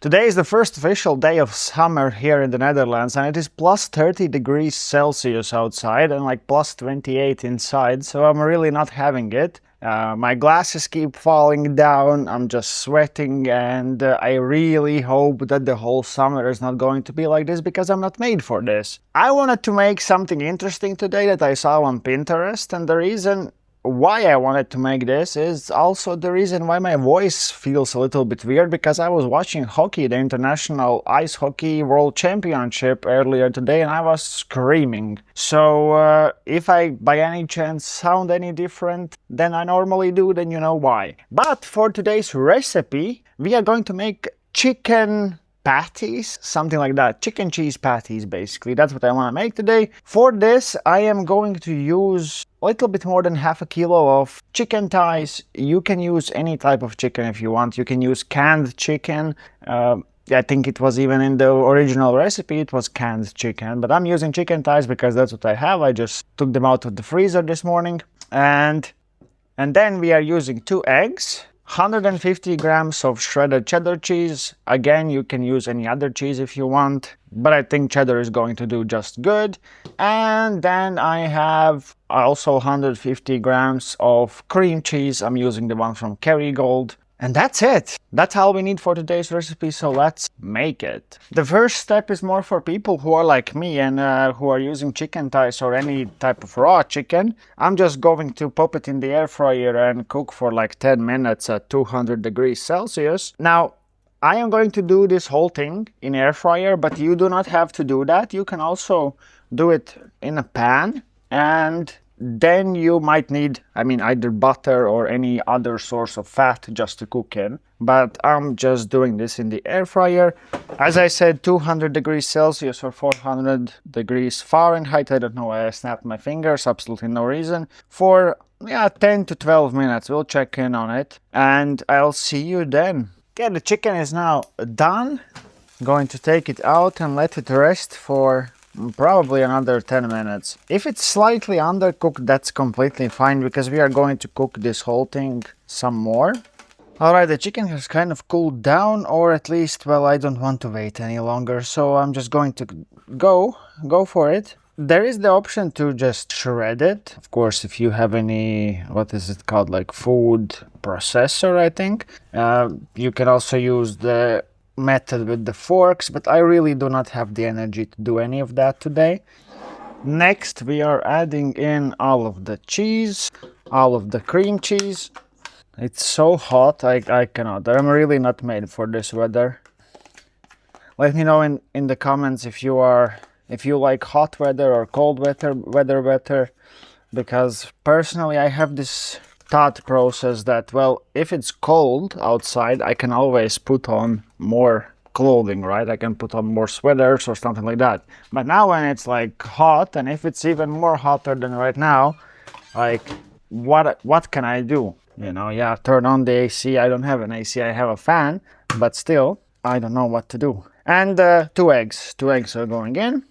Today is the first official day of summer here in the Netherlands, and it is plus 30 degrees Celsius outside and like plus 28 inside, so I'm really not having it. My glasses keep falling down, I'm just sweating, and I really hope that the whole summer is not going to be like this because I'm not made for this. I wanted to make something interesting today that I saw on Pinterest, and the reason why I wanted to make this is also the reason why my voice feels a little bit weird, because I was watching hockey, the International Ice Hockey World Championship earlier today, and I was screaming. So if I by any chance sound any different than I normally do, then you know why. But for today's recipe, we are going to make chicken patties, something like that. Chicken cheese patties, basically. That's what I want to make today. For this, I am going to use a little bit more than half a kilo of chicken thighs. You can use any type of chicken if you want. You can use canned chicken. I think it was even in the original recipe, it was canned chicken. But I'm using chicken thighs because that's what I have. I just took them out of the freezer this morning. And then we are using 2 eggs. 150 grams of shredded cheddar cheese. Again, you can use any other cheese if you want, but I think cheddar is going to do just good. And then I have also 150 grams of cream cheese. I'm using the one from Kerrygold. And that's it. That's all we need for today's recipe, so let's make it. The first step is more for people who are like me and who are using chicken thighs or any type of raw chicken. I'm just going to pop it in the air fryer and cook for like 10 minutes at 200 degrees Celsius. Now, I am going to do this whole thing in air fryer, but you do not have to do that. You can also do it in a pan, and then you might need, either butter or any other source of fat just to cook in. But I'm just doing this in the air fryer. As I said, 200 degrees Celsius or 400 degrees Fahrenheit. I don't know why I snapped my fingers, absolutely no reason. For 10 to 12 minutes, we'll check in on it and I'll see you then. Okay, the chicken is now done. I'm going to take it out and let it rest for probably another 10 minutes. If it's slightly undercooked, that's completely fine because we are going to cook this whole thing some more. Alright, the chicken has kind of cooled down, or at least, well, I don't want to wait any longer, so I'm just going to go for it. There is the option to just shred it. Of course, if you have any, what is it called, like food processor, I think. You can also use the method with the forks, but I really do not have the energy to do any of that today. Next, we are adding in all of the cheese, all of the cream cheese. It's so hot, I cannot. I'm really not made for this weather. Let me know in the comments if you like hot weather or cold weather better, because personally I have this thought process that, well, if it's cold outside, I can always put on more clothing, right? I can put on more sweaters or something like that. But now when it's like hot, and if it's even more hotter than right now, like what can I do? Turn on the AC. I don't have an AC, I have a fan, but still, I don't know what to do. And 2 eggs. 2 eggs are going in.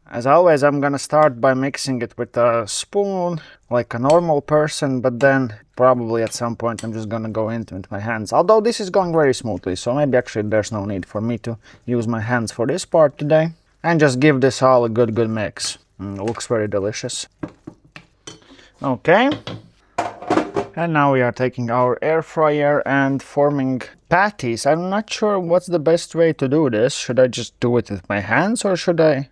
As always, I'm gonna start by mixing it with a spoon, like a normal person, but then probably at some point I'm just gonna go into it with my hands. Although this is going very smoothly, so maybe actually there's no need for me to use my hands for this part today. And just give this all a good mix. It looks very delicious. Okay. And now we are taking our air fryer and forming patties. I'm not sure what's the best way to do this. Should I just do it with my hands, or should I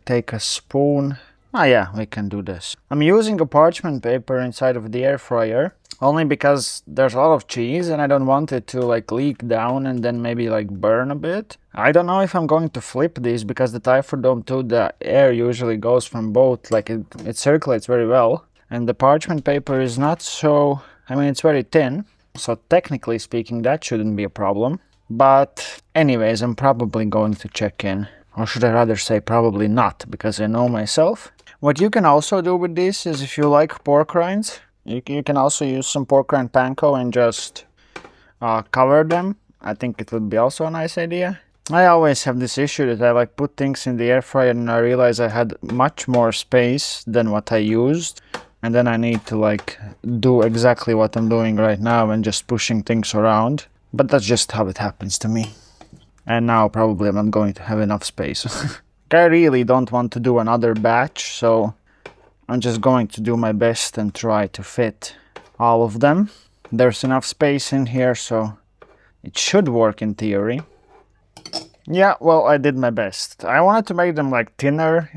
take a spoon? Yeah, we can do this. I'm using a parchment paper inside of the air fryer, only because there's a lot of cheese and I don't want it to leak down and then maybe burn a bit. I don't know if I'm going to flip these, because the Typhrodome too, the air usually goes from both, it circulates very well. And the parchment paper is not so, it's very thin, so technically speaking that shouldn't be a problem. But anyways, I'm probably going to check in. Or should I rather say probably not, because I know myself. What you can also do with this is, if you like pork rinds, you can also use some pork rind panko and just cover them. I think it would be also a nice idea. I always have this issue that I put things in the air fryer and I realize I had much more space than what I used. And then I need to do exactly what I'm doing right now and just pushing things around. But that's just how it happens to me. And now probably I'm not going to have enough space. I really don't want to do another batch, so I'm just going to do my best and try to fit all of them. There's enough space in here, so it should work in theory. Yeah, well, I did my best. I wanted to make them like thinner,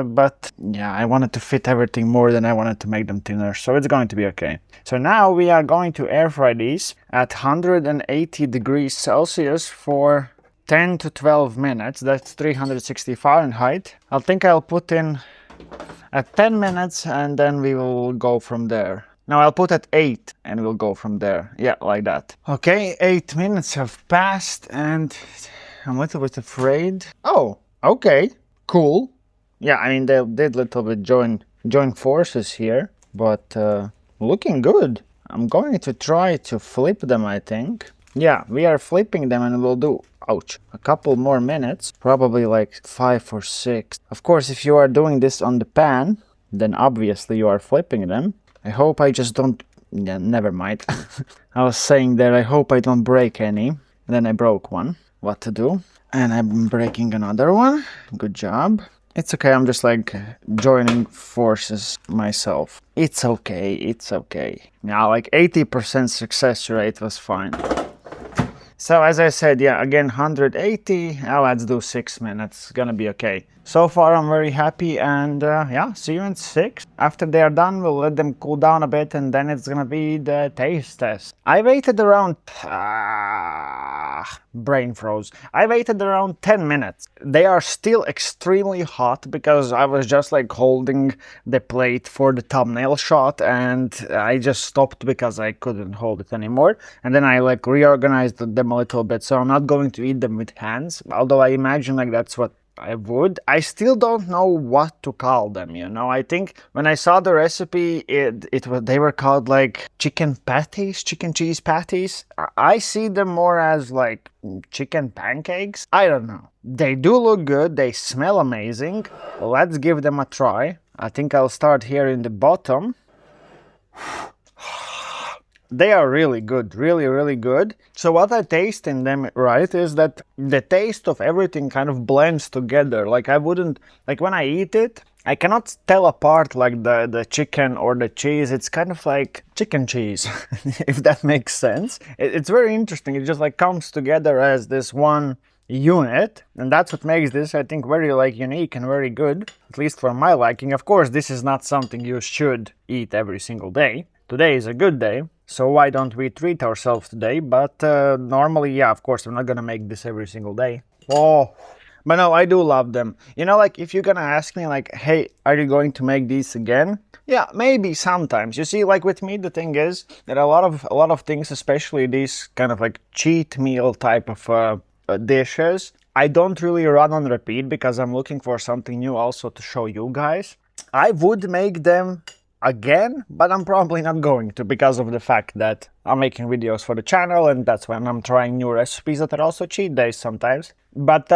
but yeah, I wanted to fit everything more than I wanted to make them thinner, so it's going to be okay. So now we are going to air fry these at 180 degrees Celsius for 10 to 12 minutes. That's 360 Fahrenheit. I think I'll put in at 10 minutes and then we will go from there. Now I'll put at 8 and we'll go from there. Yeah, like that. Okay, 8 minutes have passed and I'm a little bit afraid. Oh, okay, cool. Yeah, I mean, they did a little bit join forces here, but looking good. I'm going to try to flip them, I think. Yeah, we are flipping them and we'll do, ouch, a couple more minutes, probably like 5 or 6. Of course, if you are doing this on the pan, then obviously you are flipping them. I hope I just don't, yeah, never mind. I was saying that I hope I don't break any. And then I broke one. What to do? And I'm breaking another one. Good job. It's okay, I'm just like joining forces myself. It's okay, it's okay. Now like 80% success rate was fine. So as I said, yeah, again 180. Now let's do 6 minutes. It's gonna be okay. So far I'm very happy, and yeah, see you in 6. After they are done, we'll let them cool down a bit and then it's gonna be the taste test. I waited around... brain froze. I waited around 10 minutes. They are still extremely hot because I was just like holding the plate for the thumbnail shot and I just stopped because I couldn't hold it anymore. And then I like reorganized them a little bit, so I'm not going to eat them with hands, although I imagine like that's what I would. I still don't know what to call them, you know. I think when I saw the recipe, they were called like chicken patties, chicken cheese patties. I see them more as like chicken pancakes. I don't know. They do look good. They smell amazing. Let's give them a try. I think I'll start here in the bottom. They are really good, really good. So what I taste in them, right, is that the taste of everything kind of blends together. Like I wouldn't, like when I eat it, I cannot tell apart like the chicken or the cheese. It's kind of like chicken cheese, if that makes sense. It's very interesting. It just like comes together as this one unit, and that's what makes this, I think, very like unique and very good, at least for my liking. Of course, this is not something you should eat every single day. Today is a good day, so why don't we treat ourselves today? But normally, yeah, of course, I'm not gonna make this every single day. Oh, but no, I do love them. You know, like if you're gonna ask me like, hey, are you going to make these again? Yeah, maybe sometimes. You see, like with me, the thing is that a lot of things, especially these kind of like cheat meal type of dishes, I don't really run on repeat because I'm looking for something new also to show you guys. I would make them again, but I'm probably not going to because of the fact that I'm making videos for the channel and that's when I'm trying new recipes that are also cheat days sometimes. But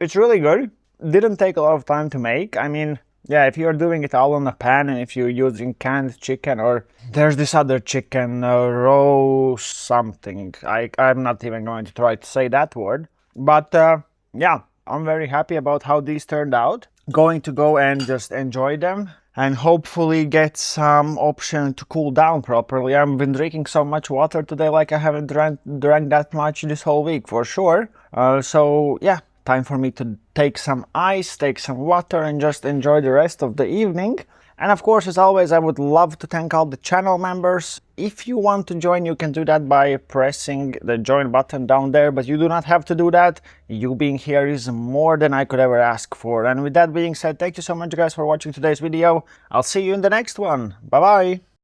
it's really good. Didn't take a lot of time to make. I mean, yeah, if you're doing it all on a pan and if you're using canned chicken, or there's this other chicken, roast something. I'm not even going to try to say that word. But yeah, I'm very happy about how these turned out. Going to go and just enjoy them and hopefully get some option to cool down properly. I've been drinking so much water today, like I haven't drank that much this whole week for sure. So yeah, time for me to take some ice, take some water and just enjoy the rest of the evening. And of course, as always, I would love to thank all the channel members. If you want to join, you can do that by pressing the join button down there, but you do not have to do that. You being here is more than I could ever ask for. And with that being said, thank you so much guys for watching today's video. I'll see you in the next one. Bye bye.